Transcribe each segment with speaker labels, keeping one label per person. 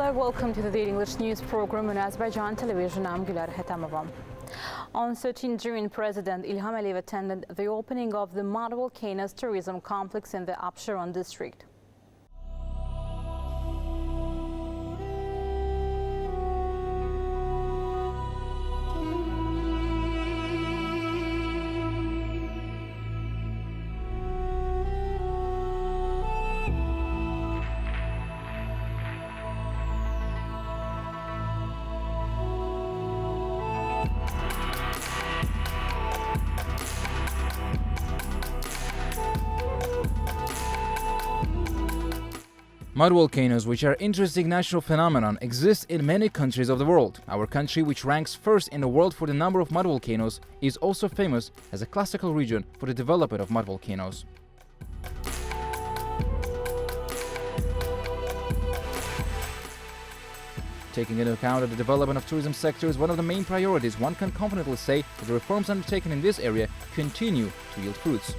Speaker 1: Hello, welcome to the English news program on Azərbaycan Televiziya. I'm Gülər Hətamovam. On 13 June, President İlham attended the opening of the mud volcanoes tourism complex in the Abşeron district.
Speaker 2: Mud volcanoes, which are an interesting natural phenomenon, exist in many countries of the world. Our country, which ranks first in the world for the number of mud volcanoes, is also famous as a classical region for the development of mud volcanoes. Taking into account the development of tourism sector is one of the main priorities, one can confidently say that the reforms undertaken in this area continue to yield fruits.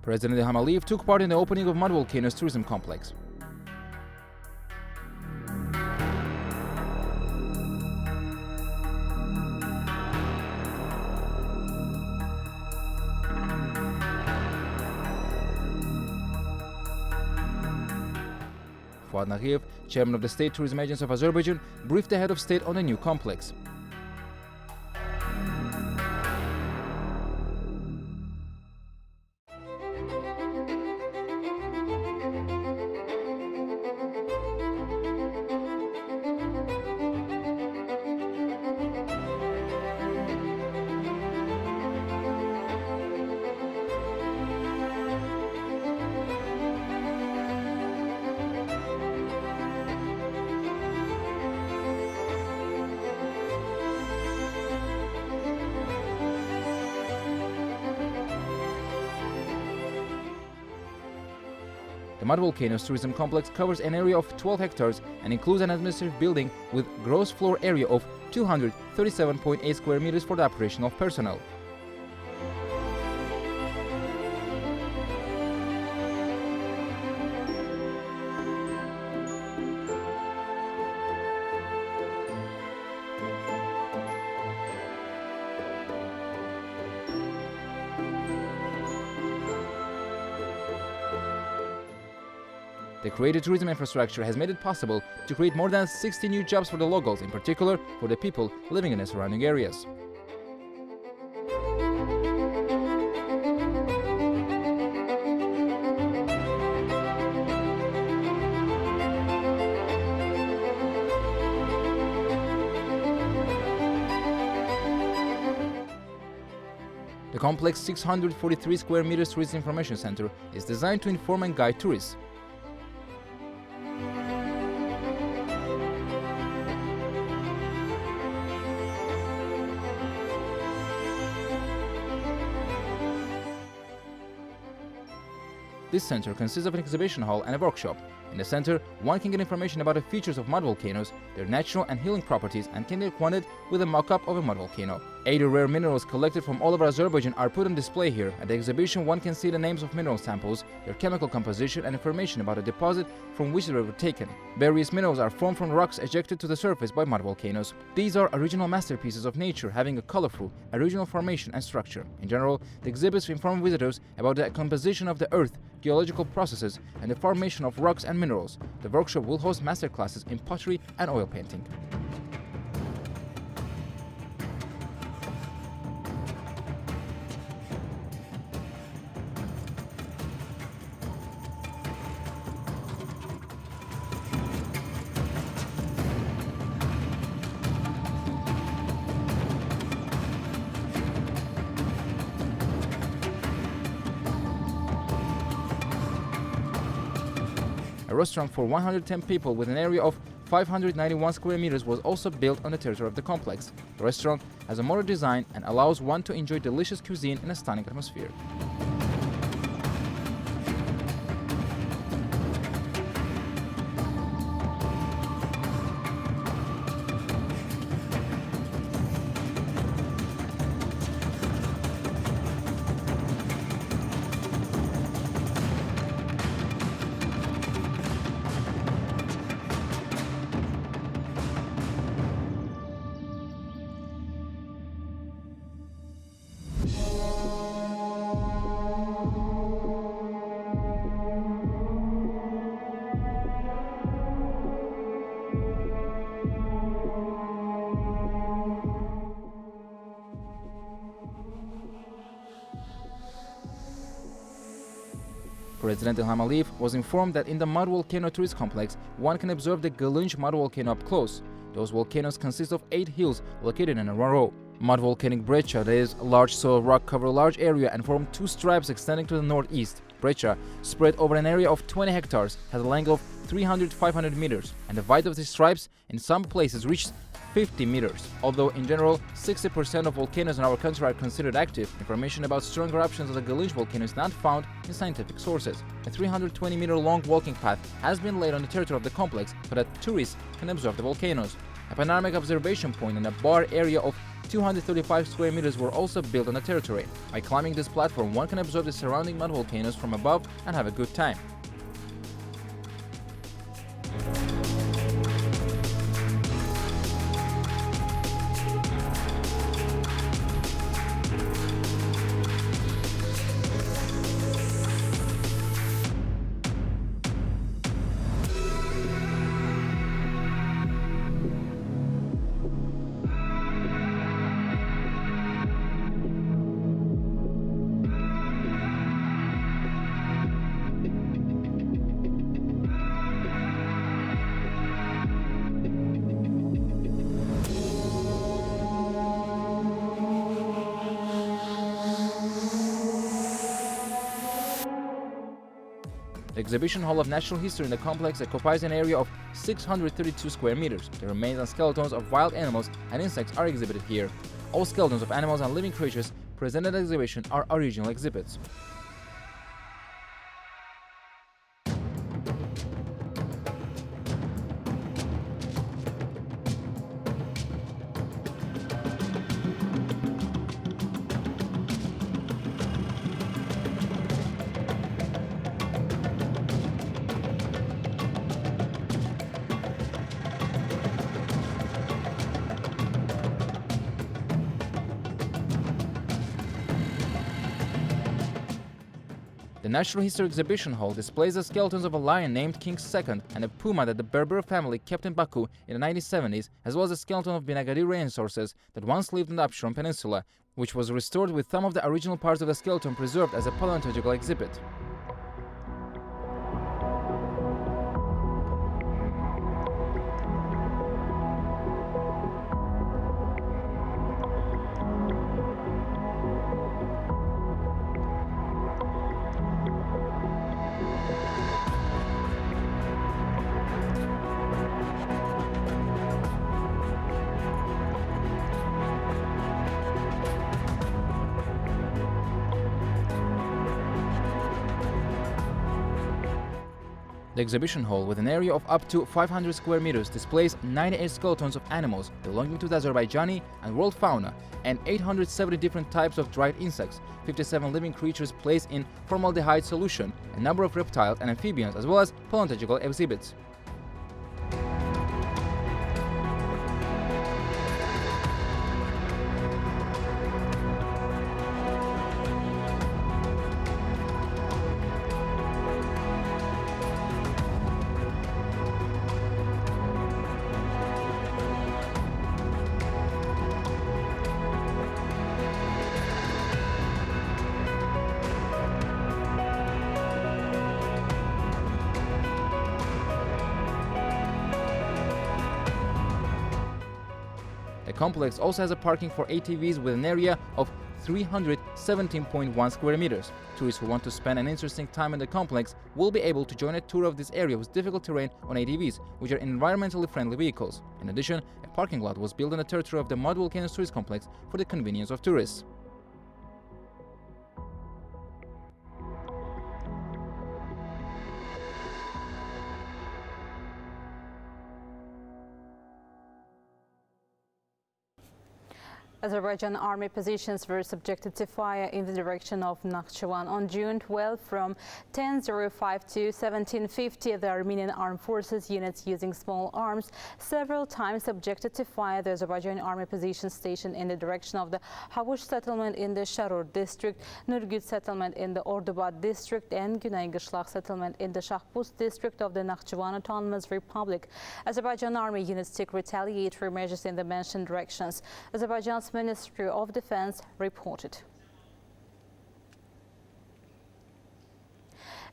Speaker 2: President İlham took part in the opening of Mud Volcanoes Tourism Complex. Fuad Nagiev, chairman of the State Tourism Agency of Azerbaijan, briefed the head of state on the new complex. The Mud Volcanoes Tourism Complex covers an area of 12 hectares and includes an administrative building with gross floor area of 237.8 square meters for the operation of personnel. The created tourism infrastructure has made it possible to create more than 60 new jobs for the locals, in particular for the people living in the surrounding areas. The complex 643 square meters tourist information center is designed to inform and guide tourists. This center consists of an exhibition hall and a workshop. In the center, one can get information about the features of mud volcanoes, their natural and healing properties, and can get acquainted with a mock-up of a mud volcano. 80 rare minerals collected from all over Azerbaijan are put on display here. At the exhibition, one can see the names of mineral samples, their chemical composition, and information about the deposit from which they were taken. Various minerals are formed from rocks ejected to the surface by mud volcanoes. These are original masterpieces of nature, having a colorful, original formation and structure. In general, the exhibits inform visitors about the composition of the earth, geological processes, and the formation of rocks and minerals. The workshop will host masterclasses in pottery and oil painting. A restaurant for 110 people with an area of 591 square meters was also built on the territory of the complex. The restaurant has a modern design and allows one to enjoy delicious cuisine in a stunning atmosphere. President Ilham was informed that in the mud volcano tourist complex, one can observe the Gölünç mud volcano up close. Those volcanoes consist of 8 hills located in a row. Mud volcanic breccia, that is, large soil rock, cover a large area and form 2 stripes extending to the northeast. Breccia, spread over an area of 20 hectares, has a length of 300-500 meters, and the height of these stripes in some places reaches 50 meters. Although in general 60% of volcanoes in our country are considered active, information about strong eruptions of the Gölünç volcano is not found in scientific sources. A 320-meter long walking path has been laid on the territory of the complex so that tourists can observe the volcanoes. A panoramic observation point and a bar area of 235 square meters were also built on the territory. By climbing this platform, one can observe the surrounding mud volcanoes from above and have a good time. The exhibition hall of natural history in the complex occupies an area of 632 square meters. The remains and skeletons of wild animals and insects are exhibited here. All skeletons of animals and living creatures presented in the exhibition are original exhibits. The Natural History Exhibition Hall displays the skeletons of a lion named King II and a puma that the Berber family kept in Baku in the 1970s, as well as a skeleton of Binagadi rhinoceroses that once lived on the Absheron Peninsula, which was restored with some of the original parts of the skeleton preserved as a paleontological exhibit. The exhibition hall, with an area of up to 500 square meters, displays 98 skeletons of animals belonging to the Azerbaijani and world fauna, and 870 different types of dried insects, 57 living creatures placed in formaldehyde solution, a number of reptiles and amphibians, as well as paleontological exhibits. The complex also has a parking for ATVs with an area of 317.1 square meters. Tourists who want to spend an interesting time in the complex will be able to join a tour of this area with difficult terrain on ATVs, which are environmentally friendly vehicles. In addition, a parking lot was built on the territory of the Mud Volcanoes Tourist Complex for the convenience of tourists.
Speaker 1: Azerbaijan army positions were subjected to fire in the direction of Nakhchivan on June 12 from 10:05 to 17:50. The Armenian Armed Forces units using small arms several times subjected to fire the Azerbaijan army position station in the direction of the Havush settlement in the Sharur district, Nurgut settlement in the Ordubad district, and Güney Qishlaq settlement in the Shahbuz district of the Nakhchivan Autonomous Republic. Azerbaijan army units took retaliatory measures in the mentioned directions. Azerbaijan's Ministry of Defense reported.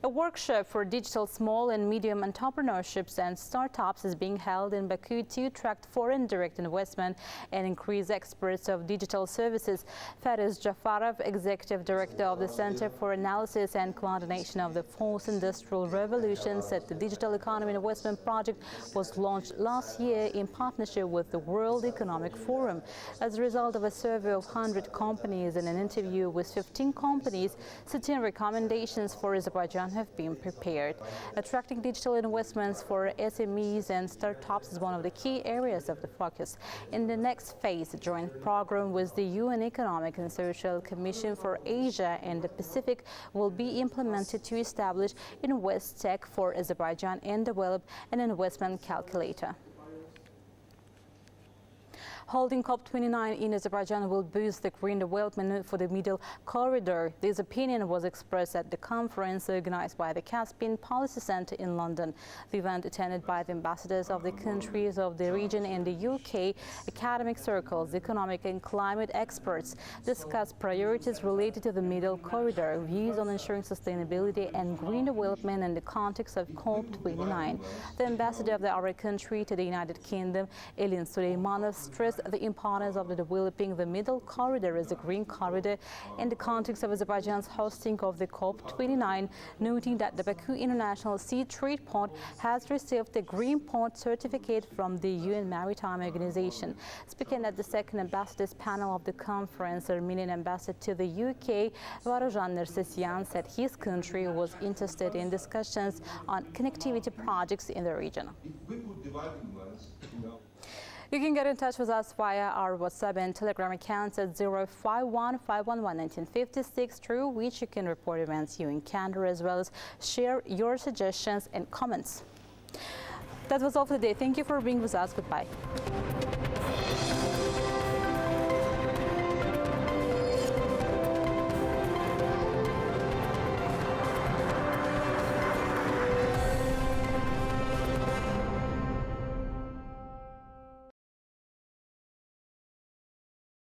Speaker 1: A workshop for digital small and medium entrepreneurships and startups is being held in Baku to attract foreign direct investment and increase exports of digital services. Fariz Jafarov, Executive Director of the Center for Analysis and Coordination of the Fourth Industrial Revolution, said the Digital Economy Investment Project was launched last year in partnership with the World Economic Forum. As a result of a survey of 100 companies and an interview with 15 companies, 13 recommendations for Azerbaijan have been prepared. Attracting digital investments for SMEs and startups is one of the key areas of the focus. In the next phase, a joint program with the UN Economic and Social Commission for Asia and the Pacific will be implemented to establish Invest Tech for Azerbaijan and develop an investment calculator. Holding COP29 in Azerbaijan will boost the green development for the Middle Corridor. This opinion was expressed at the conference organized by the Caspian Policy Center in London. The event, attended by the ambassadors of the countries of the region and the UK, academic circles, economic and climate experts, discussed priorities related to the Middle Corridor, views on ensuring sustainability and green development in the context of COP29. The ambassador of our country to the United Kingdom, Elin Suleymanov, stressed the importance of developing the Middle Corridor as a green corridor in the context of Azerbaijan's hosting of the COP29, noting that the Baku International Sea Trade Port has received the Green Port certificate from the UN Maritime Organization. Speaking at the second ambassadors panel of the conference, Armenian ambassador to the UK, Varujan Nersesyan, said his country was interested in discussions on connectivity projects in the region. You can get in touch with us via our WhatsApp and Telegram accounts at 051-511-1956, through which you can report events you encounter as well as share your suggestions and comments. That was all for today. Thank you for being with us. Goodbye.